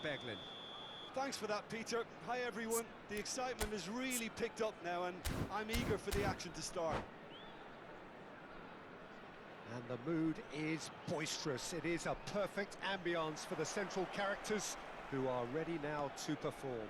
Beglin. Thanks for that, Peter. Hi, everyone. The excitement has really picked up now, and I'm eager for the action to start. And the mood is boisterous. It is a perfect ambience for the central characters who are ready now to perform.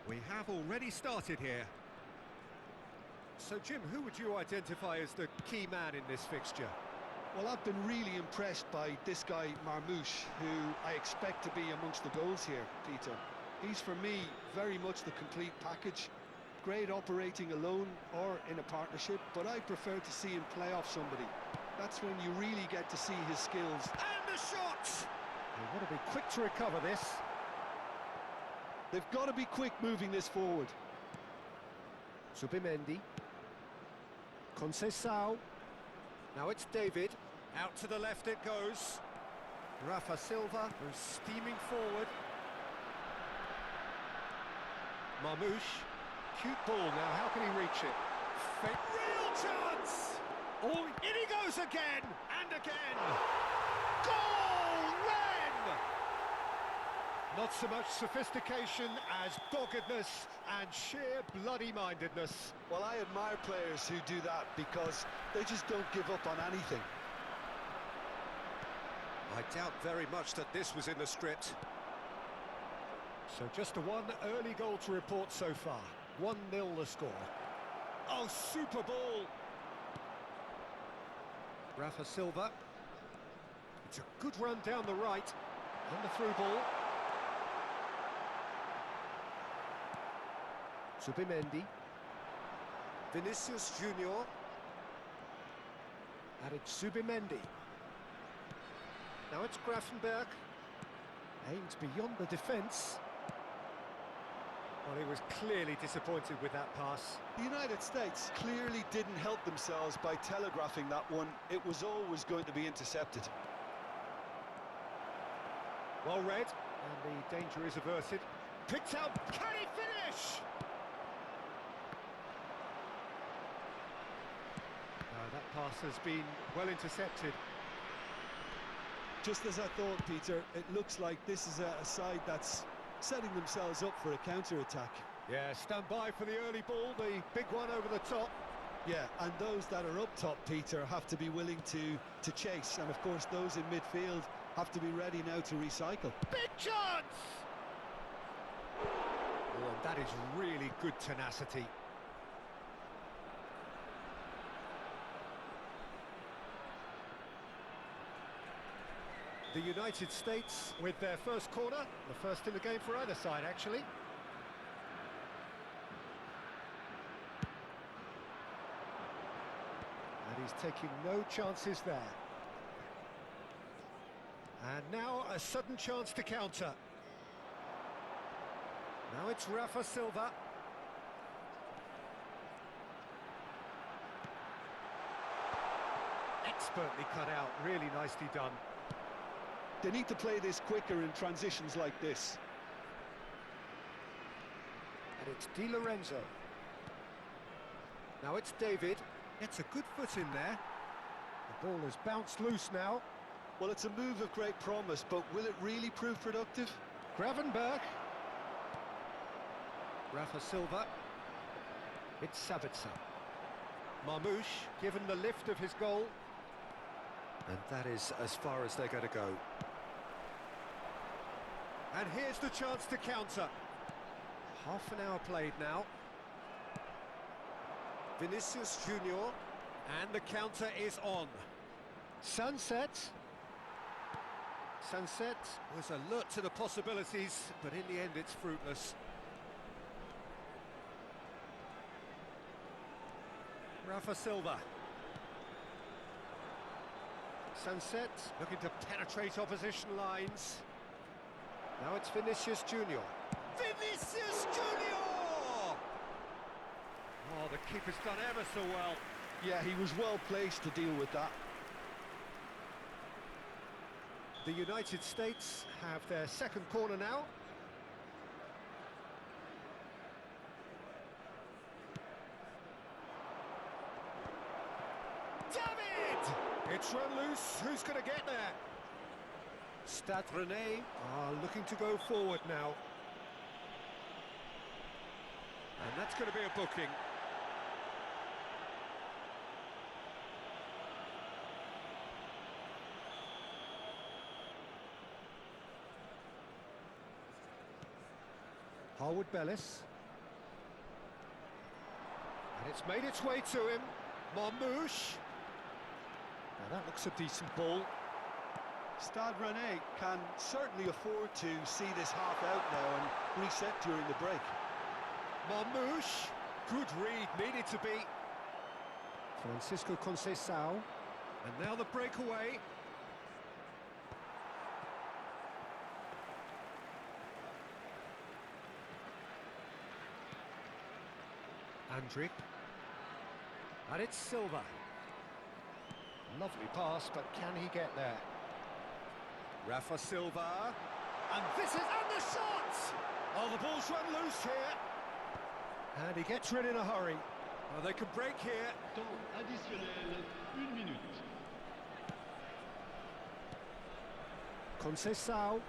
We have already started here. So, Jim, who would you identify as the key man in this fixture? Well, I've been really impressed by this guy, Marmoush, who I expect to be amongst the goals here, Peter. He's, for me, very much the complete package. Great operating alone or in a partnership, but I prefer to see him play off somebody. That's when you really get to see his skills. And the shot! They want to be quick to recover this. They've got to be quick moving this forward. Zubimendi. Conceição. Now it's David. Out to the left it goes. Rafa Silva goes steaming forward. Marmoush. Cute ball now, how can he reach it? Real chance! Oh, in he goes again! And again! Goal! Ren! Not so much sophistication as doggedness and sheer bloody-mindedness. Well, I admire players who do that because they just don't give up on anything. I doubt very much that this was in the script. So just a one early goal to report so far. 1-0 the score. Oh, super ball! Rafa Silva. It's a good run down the right. And the through ball. Zubimendi. Vinicius Junior. And it's Zubimendi. Now it's Grafenberg. Aims beyond the defence. Well, he was clearly disappointed with that pass. The United States clearly didn't help themselves by telegraphing that one. It was always going to be intercepted. Well read, and the danger is averted. Picked out, can he finish? That pass has been well intercepted. Just as I thought, Peter, it looks like this is a side that's setting themselves up for a counter-attack. Yeah, stand by for the early ball, the big one over the top. Yeah, and those that are up top, Peter, have to be willing to chase, and of course those in midfield have to be ready now to recycle. Big chance! Oh, and that is really good tenacity. The United States with their first corner, the first in the game for either side, actually. And he's taking no chances there. And now a sudden chance to counter. Now it's Rafa Silva. Expertly cut out, really nicely done. They need to play this quicker in transitions like this. And it's Di Lorenzo. Now it's David. It's a good foot in there. The ball has bounced loose now. Well, it's a move of great promise, but will it really prove productive? Gravenberg. Rafa Silva. It's Sabitzer. Marmoush, given the lift of his goal. And that is as far as they're going to go. And here's the chance to counter. Half an hour played now. Vinicius Junior. And the counter is on. Sunset. Sunset was alert to the possibilities, but in the end it's fruitless. Rafa Silva. Sunset looking to penetrate opposition lines. Now it's Vinicius Junior. Vinicius Junior! Oh, the keeper's done ever so well. Yeah, he was well placed to deal with that. The United States have their second corner now. David! It's run loose, who's going to get there? Stade Rennais are looking to go forward now. And that's going to be a booking. Harwood Bellis. And it's made its way to him. Marmoush. Now that looks a decent ball. Stade Rennais can certainly afford to see this half out now and reset during the break. Marmoush. Good read, needed to be. Francisco Conceição. And now the breakaway. Andrick. And it's Silva. Lovely pass, but can he get there? Rafa Silva. And this is... and the shot! Oh, the ball's run loose here. And he gets rid in a hurry. Oh, they could break here. Temps additionnel, 1 minute. Conceição.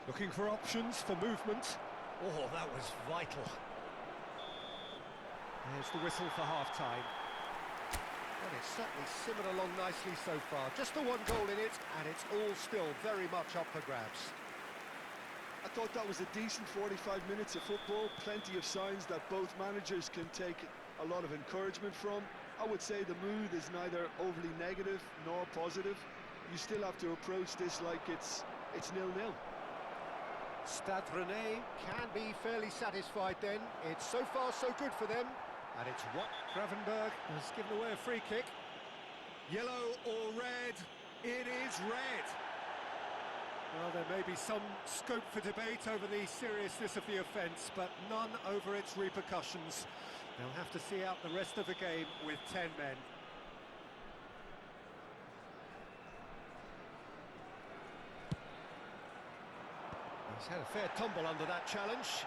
Looking for options for movement. Oh, that was vital. There's the whistle for half-time. And it's certainly simmered along nicely so far. Just the one goal in it, and it's all still very much up for grabs. I thought that was a decent 45 minutes of football. Plenty of signs that both managers can take a lot of encouragement from. I would say the mood is neither overly negative nor positive. You still have to approach this like it's 0-0. Stade Rennais can be fairly satisfied then. It's so far so good for them. And it's what Gravenberg has given away a free kick. Yellow or red? It is red. Well, there may be some scope for debate over the seriousness of the offence, but none over its repercussions. They'll have to see out the rest of the game with 10 men. He's had a fair tumble under that challenge.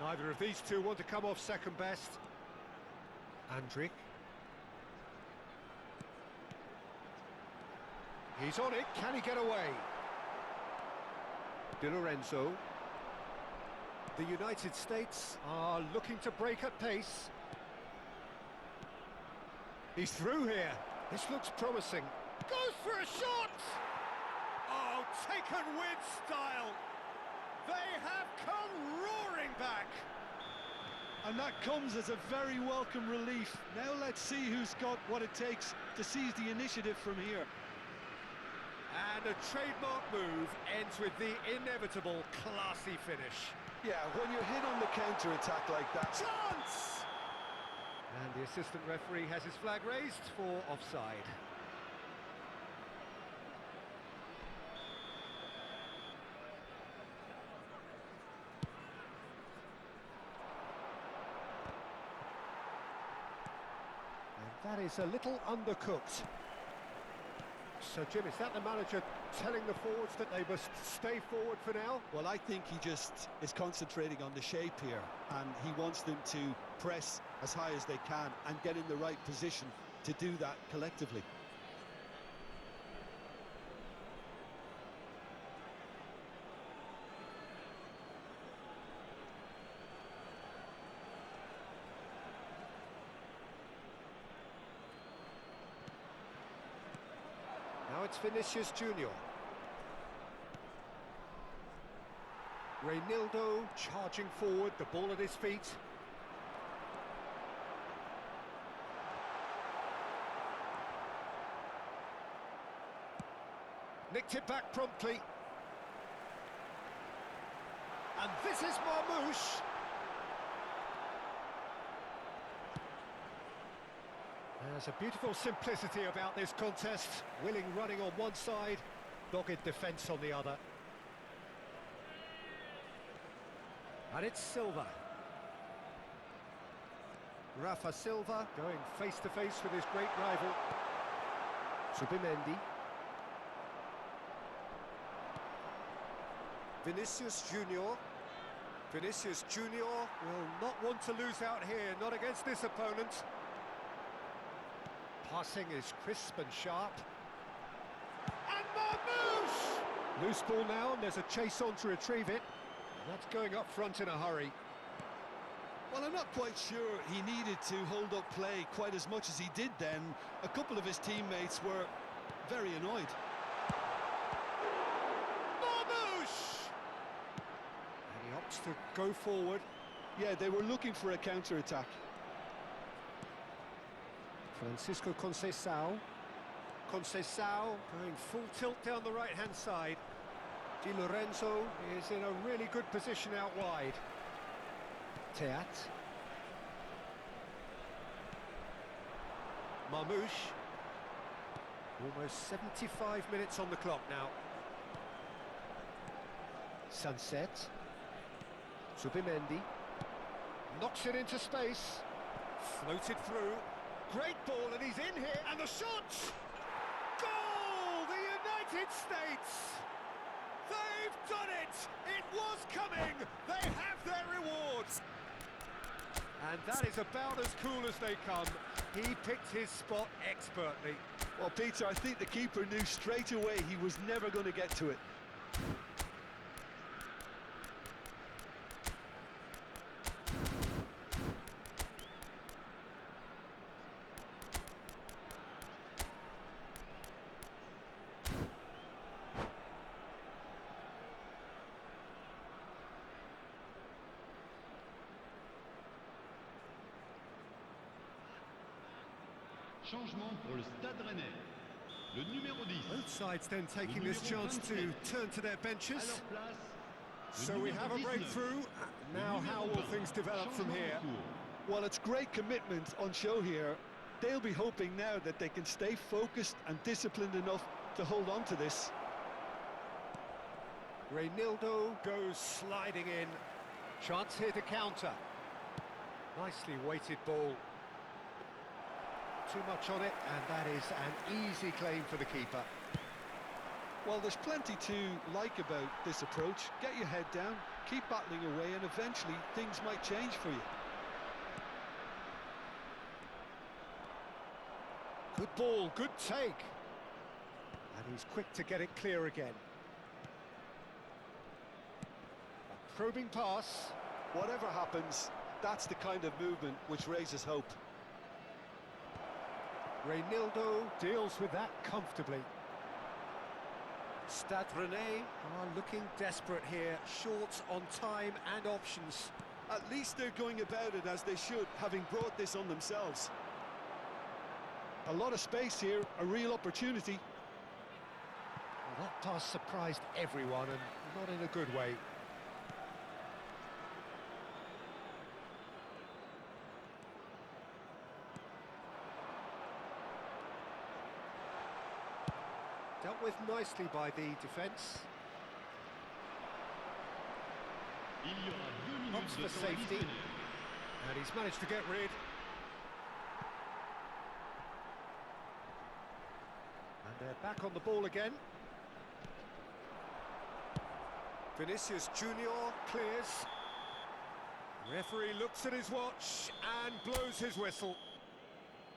Neither of these two want to come off second best. Andrick. He's on it, can he get away? Di Lorenzo. The United States are looking to break at pace. He's through here. This looks promising. Goes for a shot! Oh, taken with style! They have come roaring back! And that comes as a very welcome relief. Now let's see who's got what it takes to seize the initiative from here. And a trademark move ends with the inevitable classy finish. Yeah, when you're hit on the counter-attack like that... Chance! And the assistant referee has his flag raised for offside. And that is a little undercooked. So, Jim, is that the manager telling the forwards that they must stay forward for now? Well, I think he just is concentrating on the shape here, and he wants them to press as high as they can and get in the right position to do that collectively. Now it's Vinicius Junior. Reinildo charging forward, the ball at his feet. Nicked it back promptly. And this is Marmoush. There's a beautiful simplicity about this contest. Willing running on one side, dogged defence on the other. And it's Silva. Rafa Silva going face to face with his great rival. Zubimendi. Vinicius Junior. Vinicius Junior will not want to lose out here, not against this opponent. Passing is crisp and sharp. And Marmoush! Loose ball now, and there's a chase on to retrieve it. And that's going up front in a hurry. Well, I'm not quite sure he needed to hold up play quite as much as he did then. A couple of his teammates were very annoyed. Marmoush! And he opts to go forward. Yeah, they were looking for a counter-attack. Francisco Conceição. Conceição going full tilt down the right-hand side. Di Lorenzo is in a really good position out wide. Teat. Marmoush. Almost 75 minutes on the clock now. Sunset. Zubimendi. Knocks it into space. Floated through. Great ball, and he's in here. And the shot! Goal! The United States! They've done it! It was coming! They have their reward! And that is about as cool as they come. He picked his spot expertly. Well, Peter, I think the keeper knew straight away he was never going to get to it. Changement pour le Stade Rennais. Le numéro 10. Both sides then taking this chance to turn to their À benches. leur place, le So we numéro have a 19. breakthrough. Now how will things develop from Changement here? en cours. Well, it's great commitment on show here. They'll be hoping now that they can stay focused and disciplined enough to hold on to this. Reynildo goes sliding in. Chance here to counter. Nicely weighted ball. Too much on it, and that is an easy claim for the keeper. Well, there's plenty to like about this approach. Get your head down, keep battling away, and eventually things might change for you. Good ball, good take. And he's quick to get it clear again. A probing pass. Whatever happens, that's the kind of movement which raises hope. Reynildo deals with that comfortably. Stade Rennais are looking desperate here, short on time and options. At least they're going about it as they should, having brought this on themselves. A lot of space here, a real opportunity. Well, that pass surprised everyone, and not in a good way. Dealt with nicely by the defence. Il y aura 2 minutes Opts de for temps safety. additionnel. And he's managed to get rid. And they're back on the ball again. Vinicius Junior clears. Referee looks at his watch and blows his whistle.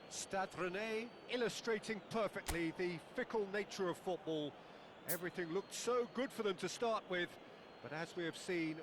Stade Rennais illustrating perfectly the fickle nature of football. Everything looked so good for them to start with, but as we have seen,